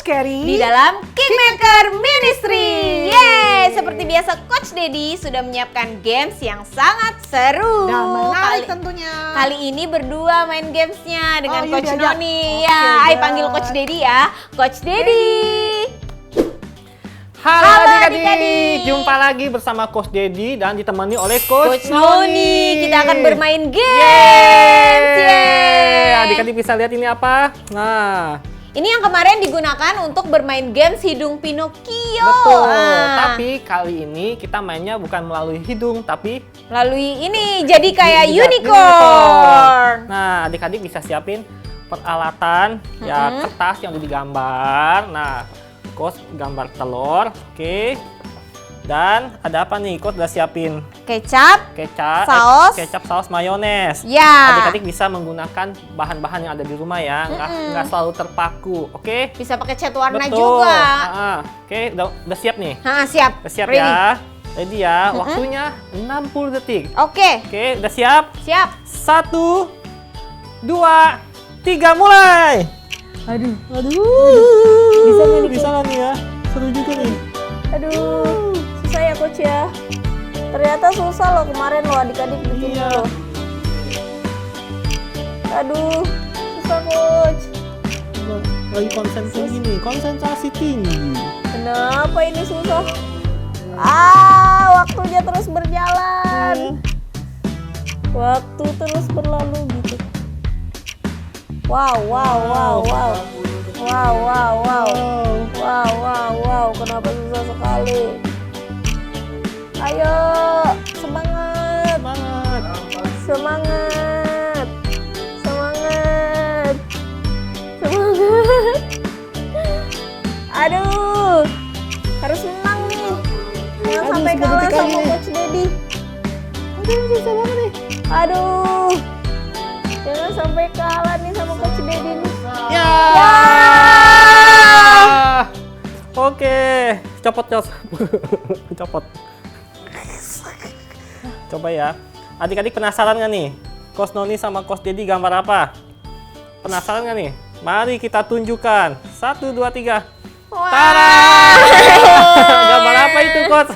Coach Carrie di dalam Kingmaker Ministry. Yeay, seperti biasa Coach Dedi sudah menyiapkan games yang sangat seru dan menarik tentunya. Kali ini berdua main gamesnya dengan Coach diajak. Noni. Oke, Ya, ayo Dad. panggil Coach Dedi ya. Coach Dedi. Halo adik-adik, jumpa lagi bersama Coach Dedi dan ditemani oleh Coach Coach Noni. Kita akan bermain games. Yeay! Adik-adik bisa lihat ini apa? Nah, Ini yang kemarin digunakan untuk bermain games hidung Pinocchio. betul. Ah. Tapi kali ini kita mainnya bukan melalui hidung, tapi Melalui ini jadi kayak Juga unicorn. Nah, adik-adik bisa siapin peralatan, ya kertas yang udah digambar. Nah, Coach gambar telur, oke. Dan ada apa nih? Coach udah siapin Kecap. kecap, Saus. kecap, saus, mayones. Ya. Adik-adik bisa menggunakan bahan-bahan yang ada di rumah ya, nggak selalu terpaku, oke? Bisa pakai cat warna Betul. juga. Oke, udah siap nih. Siap. Udah siap Ready. ya. Ready ya. Waktunya 60 detik. Oke, Oke, udah siap? siap. 1, 2, 3, mulai. Aduh. Bisa nggak nih? Bisa nggak nih ya? Seru juga nih. Aduh, susah ya Coach ya. Ternyata susah loh kemarin loh adik-adik bikinnya Iya. loh. Aduh, susah Coach. Lagi konsentrasi nih, konsentrasi tinggi. Kenapa ini susah? Waktunya terus berjalan. Waktu terus berlalu gitu. Wow. Kenapa susah sekali? Ayo, semangat. Aduh, harus menang nih. Jangan sampai kalah sama Coach Dedi. Susah banget nih. Aduh, jangan sampai kalah nih sama Coach Dedi nih. Ya. Oke, copot. Copot. Coba ya. Adik-adik penasaran nggak nih? Coach Noni sama Coach Dedi gambar apa? Penasaran nggak nih? Mari kita tunjukkan. 1, 2, 3. Wah. Tara! Gambar apa itu, Coach?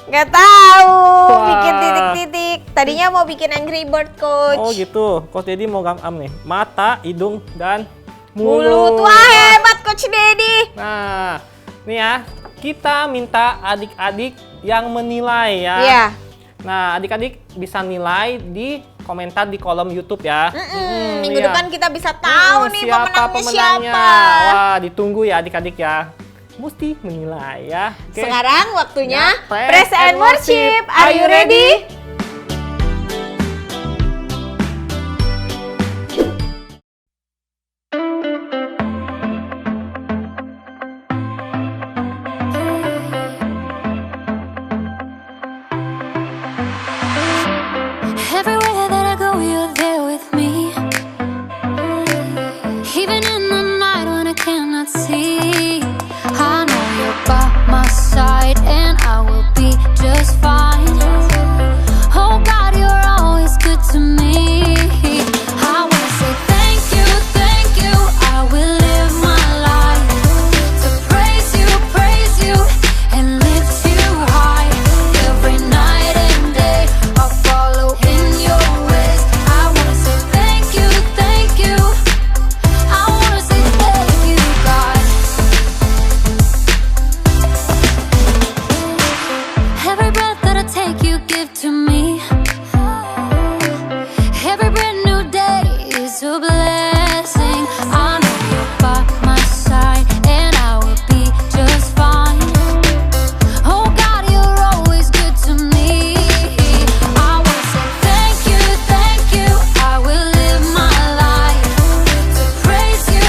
Nggak tahu, Wah. bikin titik-titik. Tadinya mau bikin Angry Bird, Coach. Oh gitu. Coach Dedi mau gambar nih. Mata, hidung, dan Mulut. mulut. Wah, hebat Coach Dedi. Nah, nih ya, kita minta adik-adik yang menilai ya. Iya. Nah, adik-adik bisa nilai di komentar di kolom YouTube ya. Minggu iya. depan kita bisa tahu nih pemenangnya siapa. Wah, ditunggu ya adik-adik ya. Mesti menilai ya. Oke. Sekarang waktunya Ya, Praise and Worship. Are you ready? Everywhere that I go, you're there with me. Even in the night when I cannot see, I know you're by my side and I will be just fine. Oh God, you're always good to me. I wanna say thank you, I will live my life to praise you, and lift you high. Every night and day I'll follow in your ways. I wanna say thank you, I wanna say thank you, God. Every breath that I take, you give to me. Every brand new day is a blessing. I know you're by my side and I will be just fine. Oh God, you're always good to me. I wanna say thank you, I will live my life to praise you,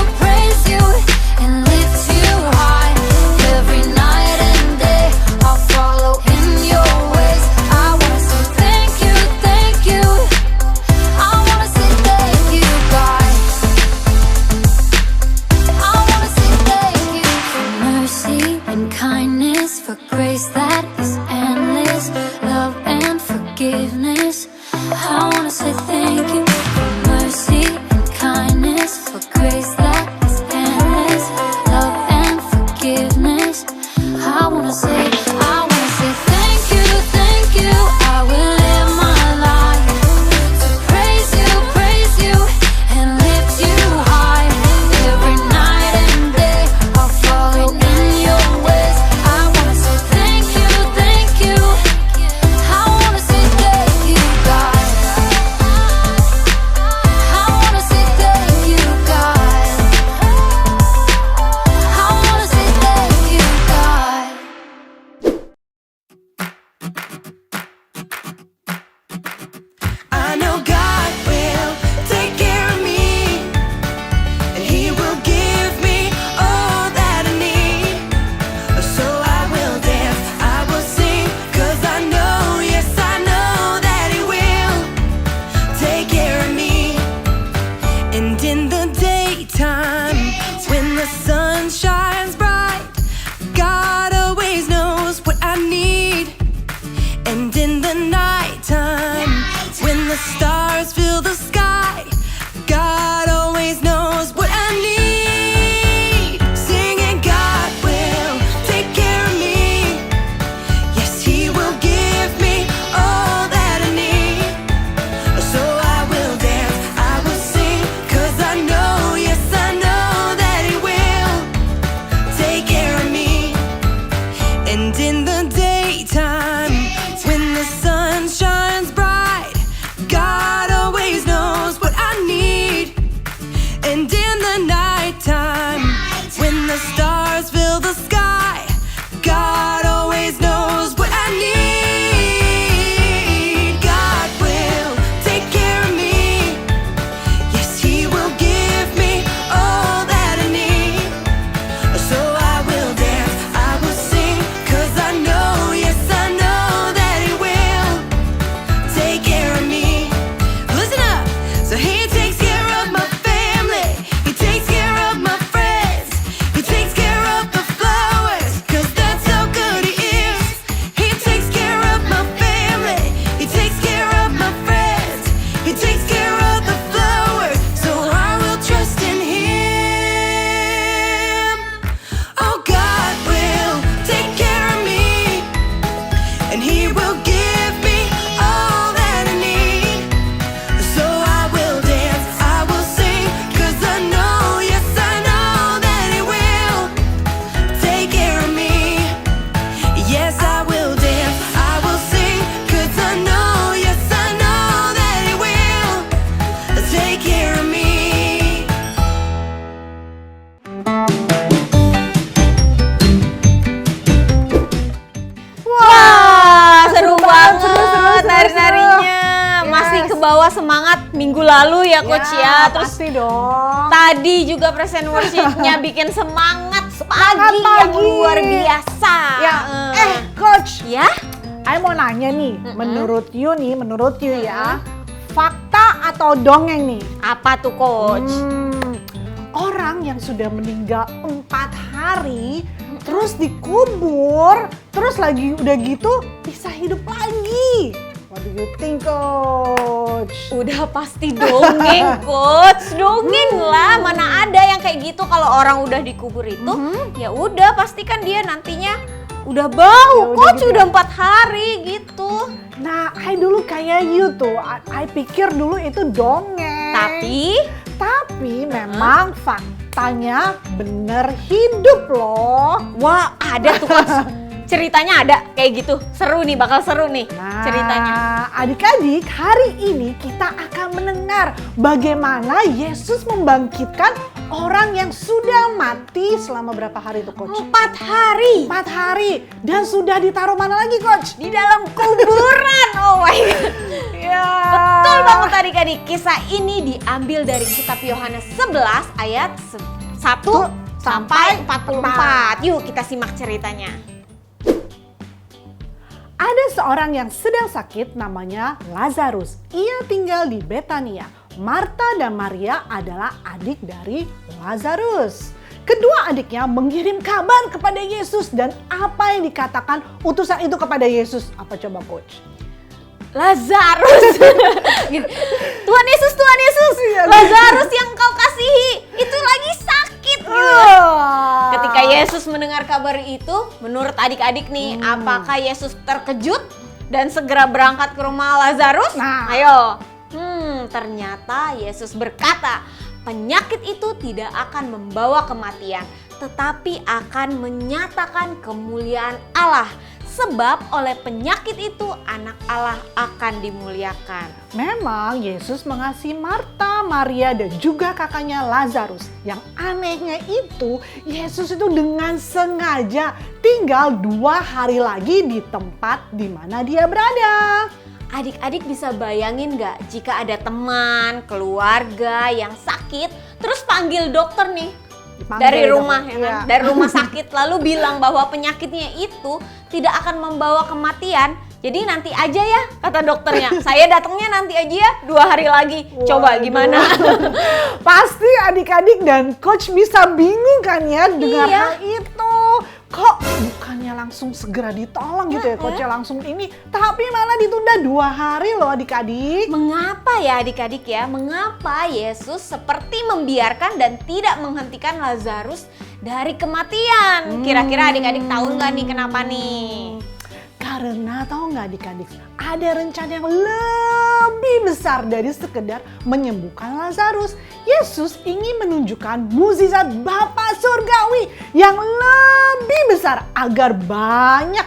and lift you high. Every night and day I'll follow in your ways. I wanna say thank you, I wanna say thank you, God. I wanna say thank you for mercy and kindness, for grace that is endless, love and forgiveness. I wanna say thank you for mercy and kindness, for grace that is endless, love and membawa semangat minggu lalu ya Coach ya. Terus pasti dong. tadi juga present worship-nya bikin semangat Semangat pagi yang pagi. luar biasa. Ya, Coach, Ya? I mau nanya nih, menurut you ya, fakta atau dongeng nih? Apa tuh Coach? Orang yang sudah meninggal 4 hari, terus dikubur, terus lagi udah gitu bisa hidup lagi. What do you think, Coach? Udah pasti dongeng Coach, dongeng lah. Mana ada yang kayak gitu kalau orang udah dikubur itu, ya udah pastikan dia nantinya udah bau. Ya udah Coach gitu udah ya. 4 hari gitu. Nah, I dulu kayak you tuh, I pikir dulu itu dongeng. Tapi memang faktanya bener hidup loh. Wah, ada tuh Coach. Ceritanya ada kayak gitu. Seru nih, bakal seru nih ceritanya. Nah, adik-adik, hari ini kita akan mendengar bagaimana Yesus membangkitkan orang yang sudah mati selama berapa hari itu, Coach? 4 hari 4 hari. Dan sudah ditaruh mana lagi, Coach? di dalam kuburan. Oh my God. Ya. Betul banget adik-adik. Kisah ini diambil dari kitab Yohanes 11 ayat 1 sampai 44. Yuk kita simak ceritanya. Ada seorang yang sedang sakit namanya Lazarus. Ia tinggal di Betania. Marta dan Maria adalah adik dari Lazarus. Kedua adiknya mengirim kabar kepada Yesus dan apa yang dikatakan utusan itu kepada Yesus? Apa coba Coach? Lazarus. Tuhan Yesus, Lazarus yang kau kasihi itu lagi sakit. Ketika Yesus mendengar kabar itu, menurut adik-adik nih, apakah Yesus terkejut dan segera berangkat ke rumah Lazarus? Nah. Ayo. Ternyata Yesus berkata, penyakit itu tidak akan membawa kematian, tetapi akan menyatakan kemuliaan Allah. Sebab oleh penyakit itu anak Allah akan dimuliakan. Memang Yesus mengasihi Marta, Maria, dan juga kakaknya Lazarus. Yang anehnya itu, Yesus itu dengan sengaja tinggal 2 hari lagi di tempat di mana dia berada. Adik-adik bisa bayangin gak jika ada teman, keluarga yang sakit, terus panggil dokter nih Dipanggil dari dong, rumah ya kan? iya. Dari rumah sakit lalu bilang bahwa penyakitnya itu tidak akan membawa kematian. Jadi nanti aja ya kata dokternya. Saya datangnya nanti aja ya 2 hari lagi. Coba Waduh. gimana? Pasti adik-adik dan coach bisa bingung kan ya dengar Iya. hal itu. Kok bukannya langsung segera ditolong gitu ya coach ya langsung ini. Tapi malah ditunda 2 hari loh adik-adik. Mengapa ya adik-adik ya? Mengapa Yesus seperti membiarkan dan tidak menghentikan Lazarus dari kematian? Kira-kira adik-adik tahu nggak nih kenapa nih? Karena tahu nggak adik-adik, ada rencana yang lebih besar dari sekedar menyembuhkan Lazarus. Yesus ingin menunjukkan mukjizat Bapa Surgawi yang lebih besar agar banyak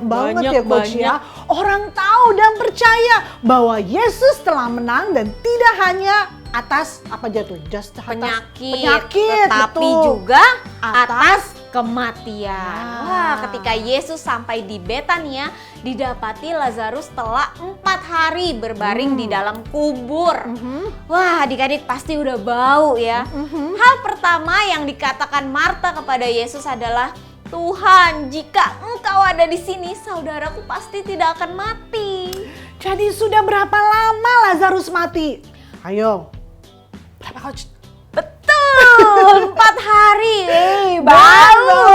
banget ya coach ya. Orang tahu dan percaya bahwa Yesus telah menang dan tidak hanya atas apa jatuh just atas Penyakit, tetapi betul. juga Atas atas kematian. Nah. Wah, ketika Yesus sampai di Betania, didapati Lazarus telah 4 hari berbaring di dalam kubur. Wah, adik-adik pasti udah bau ya. Hal pertama yang dikatakan Marta kepada Yesus adalah, Tuhan, jika Engkau ada di sini, saudaraku pasti tidak akan mati. Jadi sudah berapa lama Lazarus mati? Ayo. Berapa coach? Betul, 4 hari. Baru.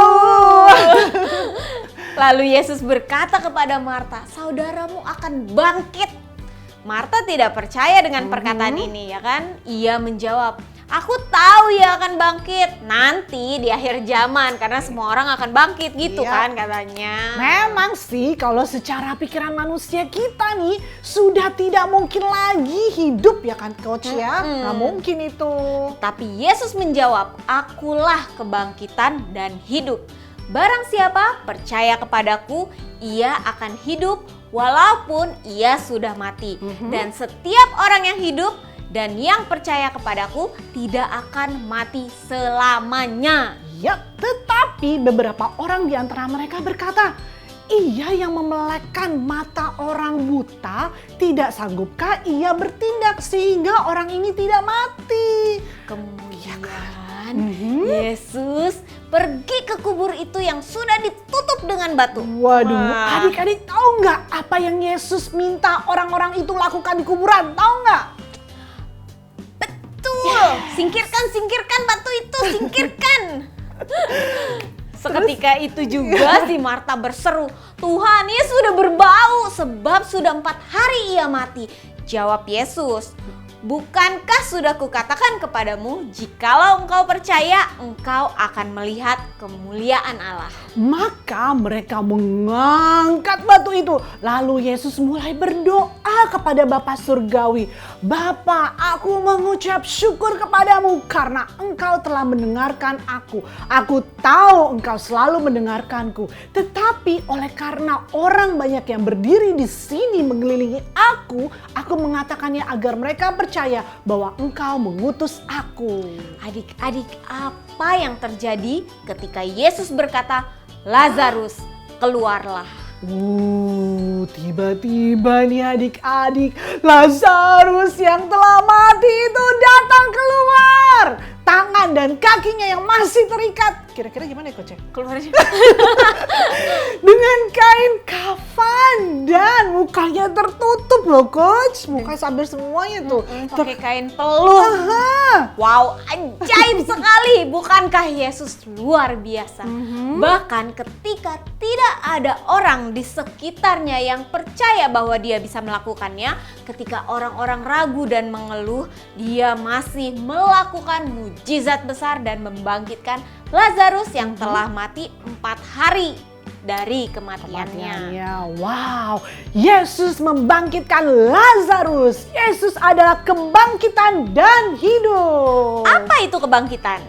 Lalu Yesus berkata kepada Marta, saudaramu akan bangkit. Marta tidak percaya dengan perkataan ini ya kan? Ia menjawab, aku tahu ia akan bangkit nanti di akhir zaman karena semua orang akan bangkit gitu Iya. kan katanya. Memang sih kalau secara pikiran manusia kita nih sudah tidak mungkin lagi hidup ya kan coach ya. Nggak mungkin itu. Tapi Yesus menjawab, akulah kebangkitan dan hidup. Barang siapa percaya kepadaku, ia akan hidup walaupun ia sudah mati. Dan setiap orang yang hidup dan yang percaya kepadaku tidak akan mati selamanya. Ya, tetapi beberapa orang di antara mereka berkata, Ia yang memelekkan mata orang buta, tidak sanggupkah ia bertindak sehingga orang ini tidak mati? Kemudian Mhm. Yesus pergi ke kubur itu yang sudah ditutup dengan batu. Waduh, Wah. adik-adik tahu nggak apa yang Yesus minta orang-orang itu lakukan di kuburan? Tahu nggak? Betul. Singkirkan batu itu, singkirkan. Seketika itu juga si Marta berseru, Tuhan, ia sudah berbau sebab sudah 4 hari ia mati. Jawab Yesus, bukankah sudah kukatakan kepadamu, jikalau engkau percaya, engkau akan melihat kemuliaan Allah. Maka mereka mengangkat batu itu. Lalu Yesus mulai berdoa kepada Bapa Surgawi. Bapa, aku mengucap syukur kepadamu karena engkau telah mendengarkan aku. Aku tahu engkau selalu mendengarkanku. Tetapi oleh karena orang banyak yang berdiri di sini mengelilingi aku mengatakannya agar mereka percaya bahwa engkau mengutus aku. Adik-adik, apa yang terjadi ketika Yesus berkata, Lazarus, keluarlah. Tiba-tiba nih adik-adik, Lazarus yang telah mati itu datang keluar. Tangan dan kakinya yang masih terikat. Kira-kira gimana ya Coach? Keluarnya. Dengan kain kafan dan mukanya tertutup loh Coach. Muka sambil semuanya tuh. Pakai kain peluh. Aha. Wow, ajaib sekali. Bukankah Yesus luar biasa? Bahkan ketika tidak ada orang di sekitarnya yang percaya bahwa dia bisa melakukannya, ketika orang-orang ragu dan mengeluh, dia masih melakukan mujizat besar dan membangkitkan Lazarus yang telah mati 4 hari dari kematiannya. Wow, Yesus membangkitkan Lazarus. Yesus adalah kebangkitan dan hidup. Apa itu kebangkitan?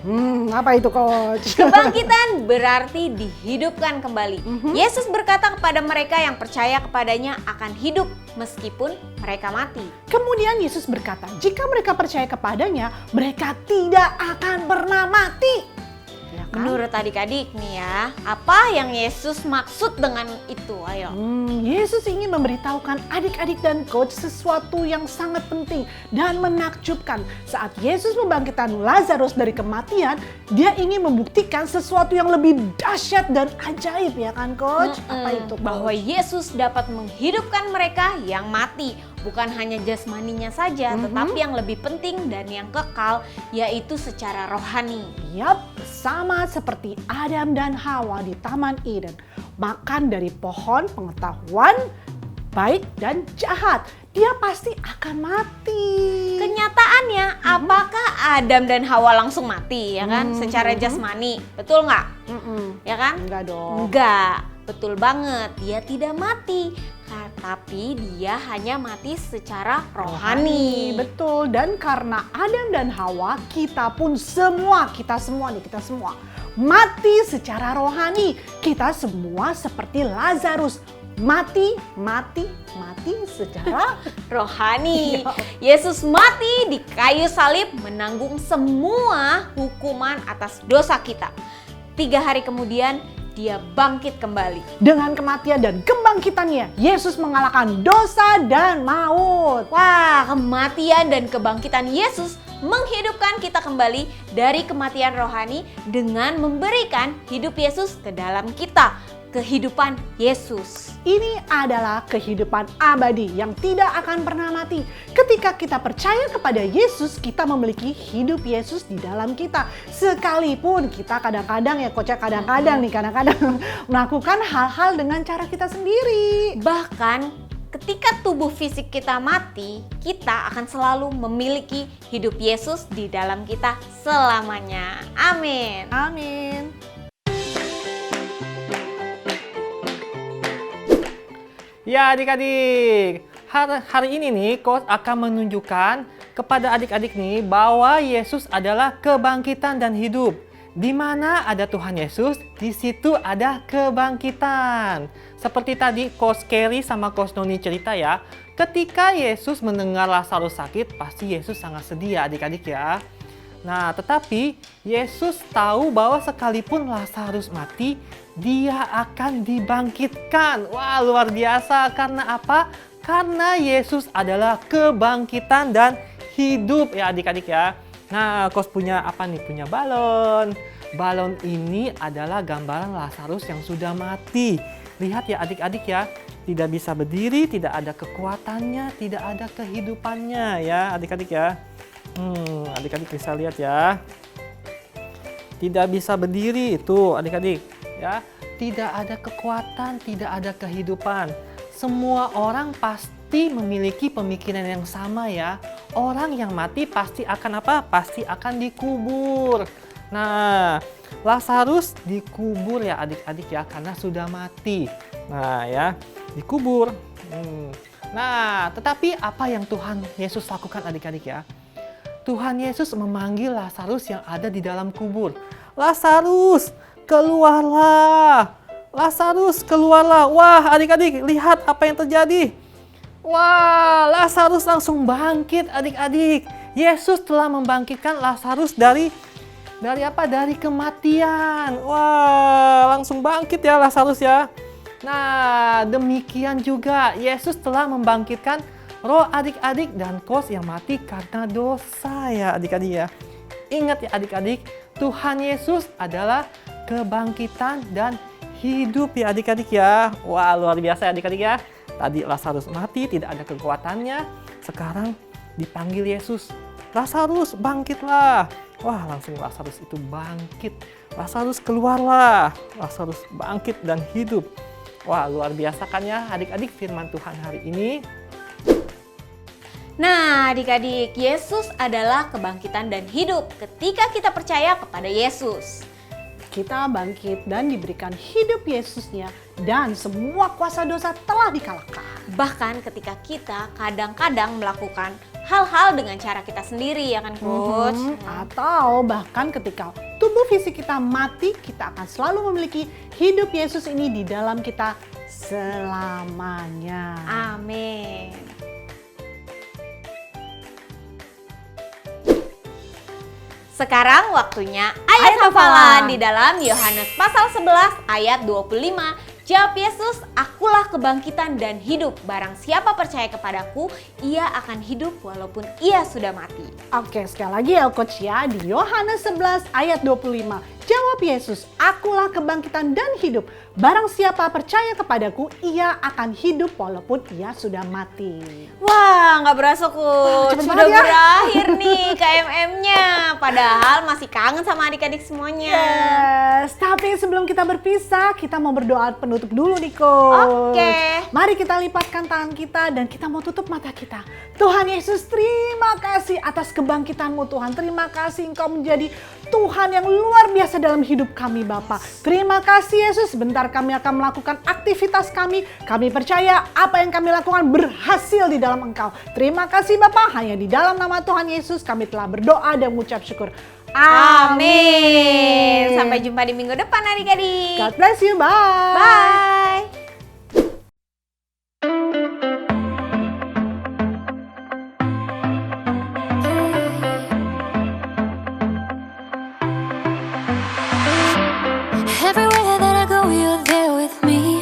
Apa itu Coach? Kebangkitan berarti dihidupkan kembali. Yesus berkata kepada mereka yang percaya kepadanya akan hidup meskipun mereka mati. Kemudian Yesus berkata, jika mereka percaya kepadanya, mereka tidak akan pernah mati. Ya kan? Menurut adik-adik nih ya, apa yang Yesus maksud dengan itu? Ayo. Yesus ingin memberitahukan adik-adik dan Coach sesuatu yang sangat penting dan menakjubkan. Saat Yesus membangkitkan Lazarus dari kematian, dia ingin membuktikan sesuatu yang lebih dahsyat dan ajaib, ya kan Coach? Apa itu Coach? Bahwa Yesus dapat menghidupkan mereka yang mati. Bukan hanya jasmaninya saja, tetapi yang lebih penting dan yang kekal, yaitu secara rohani. Yap, sama seperti Adam dan Hawa di Taman Eden. Makan dari pohon pengetahuan baik dan jahat. Dia pasti akan mati. Kenyataannya, apakah Adam dan Hawa langsung mati, ya kan? Secara jasmani, betul nggak? Ya kan? Enggak dong. Enggak, betul banget. Dia tidak mati, tapi dia hanya mati secara rohani. Betul, dan karena Adam dan Hawa, kita semua mati secara rohani. Kita semua seperti Lazarus, mati secara Rohani. Yesus mati di kayu salib menanggung semua hukuman atas dosa kita. 3 hari kemudian dia bangkit kembali. Dengan kematian dan kebangkitannya, Yesus mengalahkan dosa dan maut. Wah, kematian dan kebangkitan Yesus menghidupkan kita kembali dari kematian rohani dengan memberikan hidup Yesus ke dalam kita. Kehidupan Yesus. Ini adalah kehidupan abadi yang tidak akan pernah mati. Ketika kita percaya kepada Yesus, kita memiliki hidup Yesus di dalam kita. Sekalipun kita kadang-kadang melakukan hal-hal dengan cara kita sendiri. Bahkan ketika tubuh fisik kita mati, kita akan selalu memiliki hidup Yesus di dalam kita selamanya. Amin. Amin. Ya adik-adik, hari ini nih Coach akan menunjukkan kepada adik-adik nih bahwa Yesus adalah kebangkitan dan hidup. Di mana ada Tuhan Yesus, di situ ada kebangkitan. Seperti tadi Coach Kelly sama Coach Noni cerita ya, ketika Yesus mendengar Lazarus sakit, pasti Yesus sangat sedih ya adik-adik ya. Nah, tetapi Yesus tahu bahwa sekalipun Lazarus mati, dia akan dibangkitkan. Wah, luar biasa. Karena apa? Karena Yesus adalah kebangkitan dan hidup ya adik-adik ya. Nah, Kos punya apa nih? Punya balon. Balon ini adalah gambaran Lazarus yang sudah mati. Lihat ya adik-adik ya. Tidak bisa berdiri, tidak ada kekuatannya, tidak ada kehidupannya ya adik-adik ya. Adik-adik bisa lihat ya. Tidak bisa berdiri itu adik-adik ya. Tidak ada kekuatan, tidak ada kehidupan. Semua orang pasti memiliki pemikiran yang sama ya. Orang yang mati pasti akan apa? Pasti akan dikubur. Nah, Lazarus dikubur ya adik-adik ya karena sudah mati. Nah ya, dikubur. Nah, tetapi apa yang Tuhan Yesus lakukan adik-adik ya? Tuhan Yesus memanggil Lazarus yang ada di dalam kubur. Lazarus, keluarlah. Lazarus, keluarlah. Wah, adik-adik, lihat apa yang terjadi. Wah, Lazarus langsung bangkit, adik-adik. Yesus telah membangkitkan Lazarus dari apa? Dari kematian. Wah, langsung bangkit ya Lazarus ya. Nah, demikian juga Yesus telah membangkitkan roh adik-adik dan Kos yang mati karena dosa ya adik-adik ya. Ingat ya adik-adik, Tuhan Yesus adalah kebangkitan dan hidup ya adik-adik ya. Wah, luar biasa ya adik-adik ya. Tadi Lazarus mati, tidak ada kekuatannya. Sekarang dipanggil Yesus. Lazarus, bangkitlah. Wah, langsung Lazarus itu bangkit. Lazarus, keluarlah. Lazarus bangkit dan hidup. Wah, luar biasa kan ya adik-adik firman Tuhan hari ini. Nah, adik-adik, Yesus adalah kebangkitan dan hidup ketika kita percaya kepada Yesus. Kita bangkit dan diberikan hidup Yesusnya dan semua kuasa dosa telah dikalahkan. Bahkan ketika kita kadang-kadang melakukan hal-hal dengan cara kita sendiri ya kan Coach? Atau bahkan ketika tubuh fisik kita mati, kita akan selalu memiliki hidup Yesus ini di dalam kita selamanya. Amin. Sekarang waktunya ayat hafalan di dalam Yohanes pasal 11 ayat 25. Jawab Yesus, akulah kebangkitan dan hidup. Barang siapa percaya kepadaku, ia akan hidup walaupun ia sudah mati. Oke, sekali lagi ya Coach ya, di Yohanes 11 ayat 25. Jawab Yesus, akulah kebangkitan dan hidup. Barang siapa percaya kepadaku, ia akan hidup walaupun ia sudah mati. Wah, nggak berasa Coach. cepet Sudah banget ya. berakhir nih KMM-nya. Padahal masih kangen sama adik-adik semuanya. Yes, tapi sebelum kita berpisah, kita mau berdoa penutup dulu nih Coach. Oke. Mari kita lipatkan tangan kita dan kita mau tutup mata kita. Tuhan Yesus, terima kasih atas kebangkitan-Mu Tuhan. Terima kasih Engkau menjadi Tuhan yang luar biasa dalam hidup kami Bapa. Terima kasih Yesus, sebentar kami akan melakukan aktivitas kami. Kami percaya apa yang kami lakukan berhasil di dalam Engkau. Terima kasih Bapa, hanya di dalam nama Tuhan Yesus kami telah berdoa dan mengucap syukur. Amin. Sampai jumpa di minggu depan adik-adik. God bless you, bye. Bye. Everywhere that I go, you're there with me.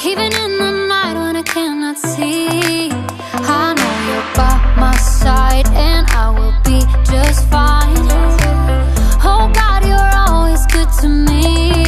Even in the night when I cannot see, I know you're by my side and I will be just fine. Oh God, you're always good to me.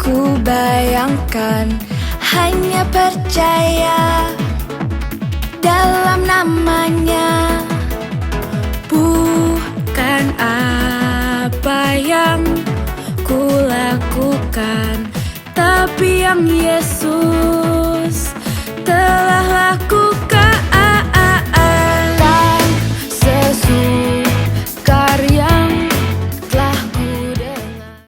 ku bayangkan, hanya percaya dalam namanya. Bukan apa yang ku lakukan, tapi yang Yesus telah lakukan.